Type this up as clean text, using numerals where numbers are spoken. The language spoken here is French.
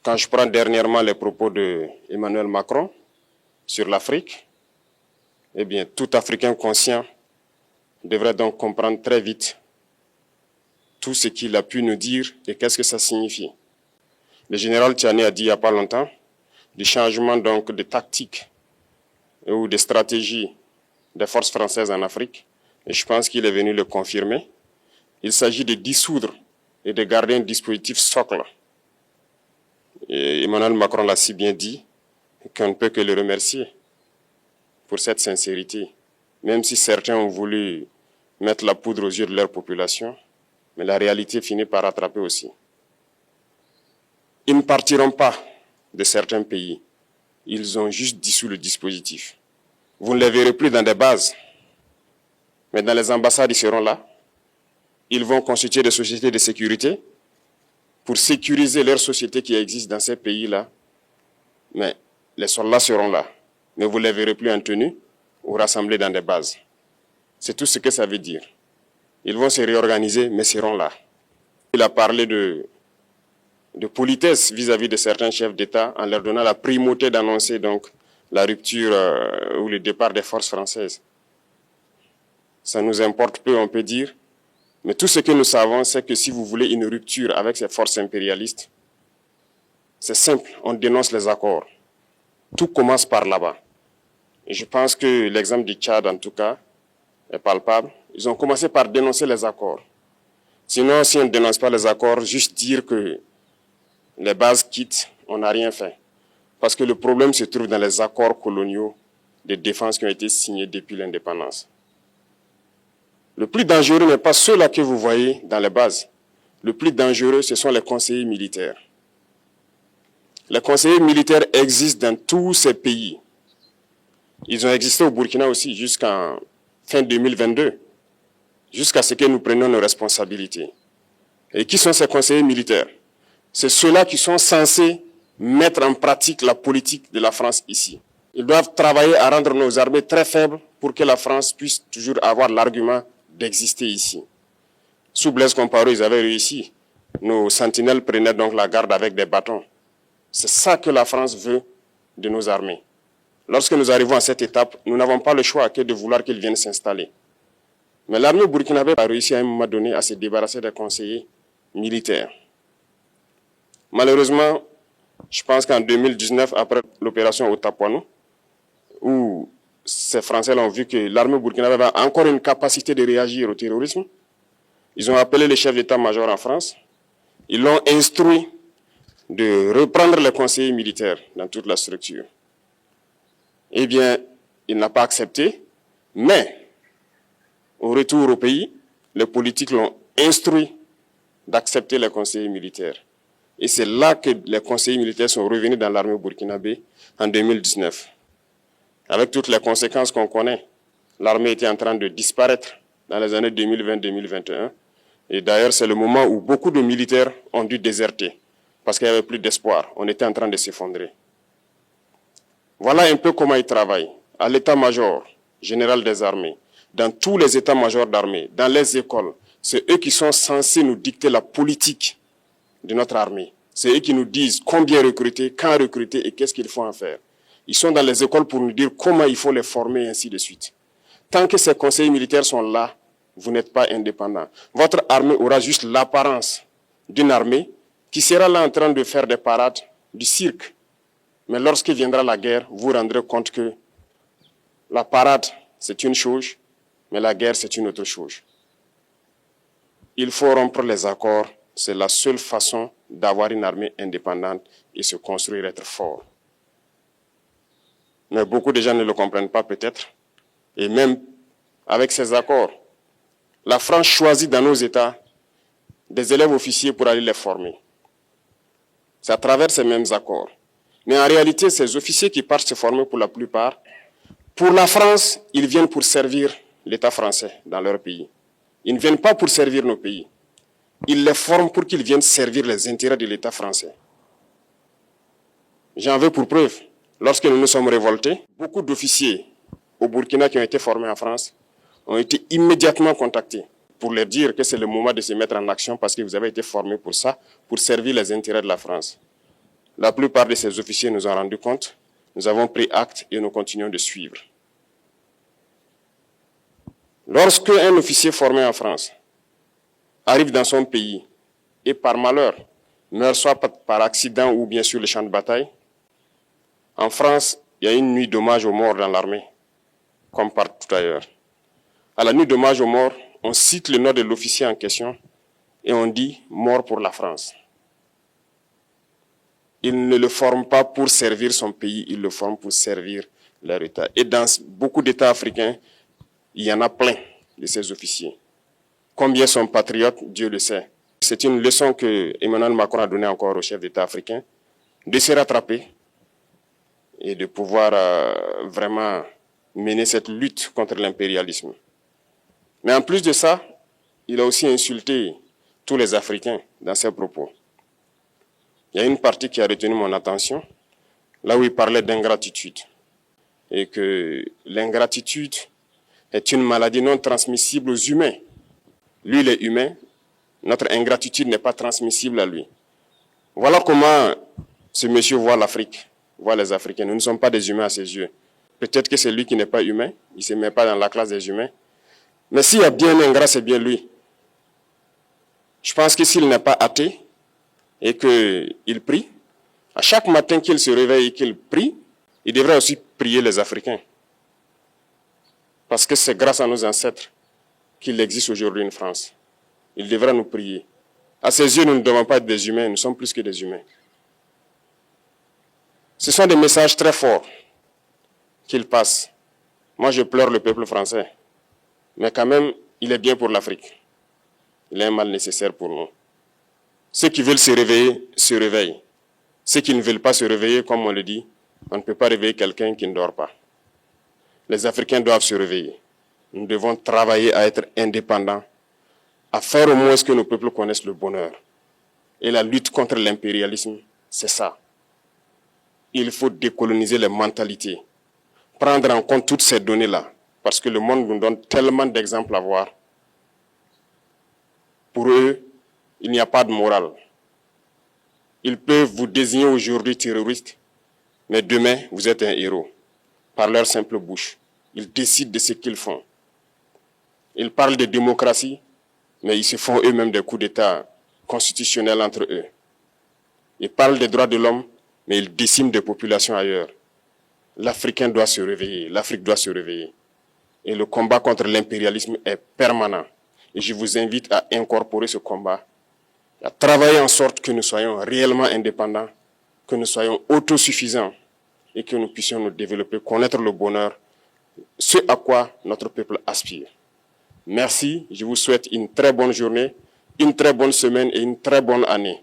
Quand je prends dernièrement les propos d'Emmanuel Macron sur l'Afrique, eh bien, tout Africain conscient devrait donc comprendre très vite tout ce qu'il a pu nous dire et qu'est-ce que ça signifie. Le général Tiani a dit il n'y a pas longtemps du changement donc de tactique ou de stratégie des forces françaises en Afrique. Et je pense qu'il est venu le confirmer. Il s'agit de dissoudre et de garder un dispositif socle. Et Emmanuel Macron l'a si bien dit qu'on ne peut que le remercier pour cette sincérité. Même si certains ont voulu mettre la poudre aux yeux de leur population, mais la réalité finit par rattraper aussi. Ils ne partiront pas de certains pays. Ils ont juste dissous le dispositif. Vous ne les verrez plus dans des bases, mais dans les ambassades, ils seront là. Ils vont constituer des sociétés de sécurité pour sécuriser leurs sociétés qui existent dans ces pays-là. Mais les soldats seront là. Mais vous ne les verrez plus en tenue ou rassemblés dans des bases. C'est tout ce que ça veut dire. Ils vont se réorganiser, mais seront là. Il a parlé de politesse vis-à-vis de certains chefs d'État en leur donnant la primauté d'annoncer donc la rupture ou le départ des forces françaises. Ça nous importe peu, on peut dire. Mais tout ce que nous savons, c'est que si vous voulez une rupture avec ces forces impérialistes, c'est simple, on dénonce les accords. Tout commence par là-bas. Et je pense que l'exemple du Tchad, en tout cas, est palpable. Ils ont commencé par dénoncer les accords. Sinon, si on ne dénonce pas les accords, juste dire que les bases quittent, on n'a rien fait. Parce que le problème se trouve dans les accords coloniaux de défense qui ont été signés depuis l'indépendance. Le plus dangereux n'est pas ceux-là que vous voyez dans les bases. Le plus dangereux, ce sont les conseillers militaires. Les conseillers militaires existent dans tous ces pays. Ils ont existé au Burkina aussi jusqu'en fin 2022, jusqu'à ce que nous prenions nos responsabilités. Et qui sont ces conseillers militaires? C'est ceux-là qui sont censés mettre en pratique la politique de la France ici. Ils doivent travailler à rendre nos armées très faibles pour que la France puisse toujours avoir l'argument d'exister ici. Sous Blaise Compaoré, ils avaient réussi. Nos sentinelles prenaient donc la garde avec des bâtons. C'est ça que la France veut de nos armées. Lorsque nous arrivons à cette étape, nous n'avons pas le choix que de vouloir qu'ils viennent s'installer. Mais l'armée burkinabé a réussi à un moment donné à se débarrasser des conseillers militaires. Malheureusement, je pense qu'en 2019, après l'opération Otapouanou, où ces Français ont vu que l'armée burkinabé avait encore une capacité de réagir au terrorisme, ils ont appelé le chef d'état-major en France, ils l'ont instruit de reprendre les conseillers militaires dans toute la structure. Eh bien, il n'a pas accepté, mais au retour au pays, les politiques l'ont instruit d'accepter les conseillers militaires. Et c'est là que les conseillers militaires sont revenus dans l'armée burkinabé en 2019. Avec toutes les conséquences qu'on connaît, l'armée était en train de disparaître dans les années 2020-2021. Et d'ailleurs, c'est le moment où beaucoup de militaires ont dû déserter parce qu'il n'y avait plus d'espoir. On était en train de s'effondrer. Voilà un peu comment ils travaillent. À l'état-major général des armées, dans tous les états-majors d'armée, dans les écoles, c'est eux qui sont censés nous dicter la politique de notre armée. C'est eux qui nous disent combien recruter, quand recruter et qu'est-ce qu'il faut en faire. Ils sont dans les écoles pour nous dire comment il faut les former et ainsi de suite. Tant que ces conseillers militaires sont là, vous n'êtes pas indépendant. Votre armée aura juste l'apparence d'une armée qui sera là en train de faire des parades, du cirque. Mais lorsque viendra la guerre, vous vous rendrez compte que la parade, c'est une chose, mais la guerre, c'est une autre chose. Il faut rompre les accords. C'est la seule façon d'avoir une armée indépendante et se construire, être fort. Mais beaucoup de gens ne le comprennent pas peut-être. Et même avec ces accords, la France choisit dans nos États des élèves officiers pour aller les former. C'est à travers ces mêmes accords. Mais en réalité, ces officiers qui partent se former pour la plupart, pour la France, ils viennent pour servir l'État français dans leur pays. Ils ne viennent pas pour servir nos pays. Ils les forment pour qu'ils viennent servir les intérêts de l'État français. J'en veux pour preuve. Lorsque nous nous sommes révoltés, beaucoup d'officiers au Burkina qui ont été formés en France ont été immédiatement contactés pour leur dire que c'est le moment de se mettre en action parce que vous avez été formés pour ça, pour servir les intérêts de la France. La plupart de ces officiers nous ont rendu compte. Nous avons pris acte et nous continuons de suivre. Lorsque un officier formé en France arrive dans son pays et par malheur meurt soit par accident ou bien sur le champ de bataille, en France, il y a une nuit d'hommage aux morts dans l'armée, comme partout ailleurs. À la nuit d'hommage aux morts, on cite le nom de l'officier en question et on dit « mort pour la France ». Il ne le forme pas pour servir son pays, il le forme pour servir leur État. Et dans beaucoup d'États africains, il y en a plein de ces officiers. Combien sont patriotes, Dieu le sait. C'est une leçon que Emmanuel Macron a donnée encore aux chefs d'État africains, de se rattraper et de pouvoir vraiment mener cette lutte contre l'impérialisme. Mais en plus de ça, il a aussi insulté tous les Africains dans ses propos. Il y a une partie qui a retenu mon attention, là où il parlait d'ingratitude. Et que l'ingratitude est une maladie non transmissible aux humains. Lui, il est humain, notre ingratitude n'est pas transmissible à lui. Voilà comment ce monsieur voit l'Afrique, voit les Africains. Nous ne sommes pas des humains à ses yeux. Peut-être que c'est lui qui n'est pas humain, il ne se met pas dans la classe des humains. Mais s'il y a bien un ingrat, c'est bien lui. Je pense que s'il n'est pas athée et qu'il prie, à chaque matin qu'il se réveille et qu'il prie, il devrait aussi prier les Africains. Parce que c'est grâce à nos ancêtres qu'il existe aujourd'hui une France. Il devrait nous prier. À ses yeux, nous ne devons pas être des humains, nous sommes plus que des humains. Ce sont des messages très forts qu'il passe. Moi, je pleure le peuple français. Mais quand même, il est bien pour l'Afrique. Il est un mal nécessaire pour nous. Ceux qui veulent se réveiller, se réveillent. Ceux qui ne veulent pas se réveiller, comme on le dit, on ne peut pas réveiller quelqu'un qui ne dort pas. Les Africains doivent se réveiller. Nous devons travailler à être indépendants, à faire au moins ce que nos peuples connaissent le bonheur. Et la lutte contre l'impérialisme, c'est ça. Il faut décoloniser les mentalités, prendre en compte toutes ces données-là, parce que le monde nous donne tellement d'exemples à voir. Pour eux, il n'y a pas de morale. Ils peuvent vous désigner aujourd'hui terroriste, mais demain, vous êtes un héros. Par leur simple bouche, ils décident de ce qu'ils font. Ils parlent de démocratie, mais ils se font eux-mêmes des coups d'État constitutionnels entre eux. Ils parlent des droits de l'homme, mais ils déciment des populations ailleurs. L'Africain doit se réveiller, l'Afrique doit se réveiller. Et le combat contre l'impérialisme est permanent. Et je vous invite à incorporer ce combat, à travailler en sorte que nous soyons réellement indépendants, que nous soyons autosuffisants et que nous puissions nous développer, connaître le bonheur, ce à quoi notre peuple aspire. Merci, je vous souhaite une très bonne journée, une très bonne semaine et une très bonne année.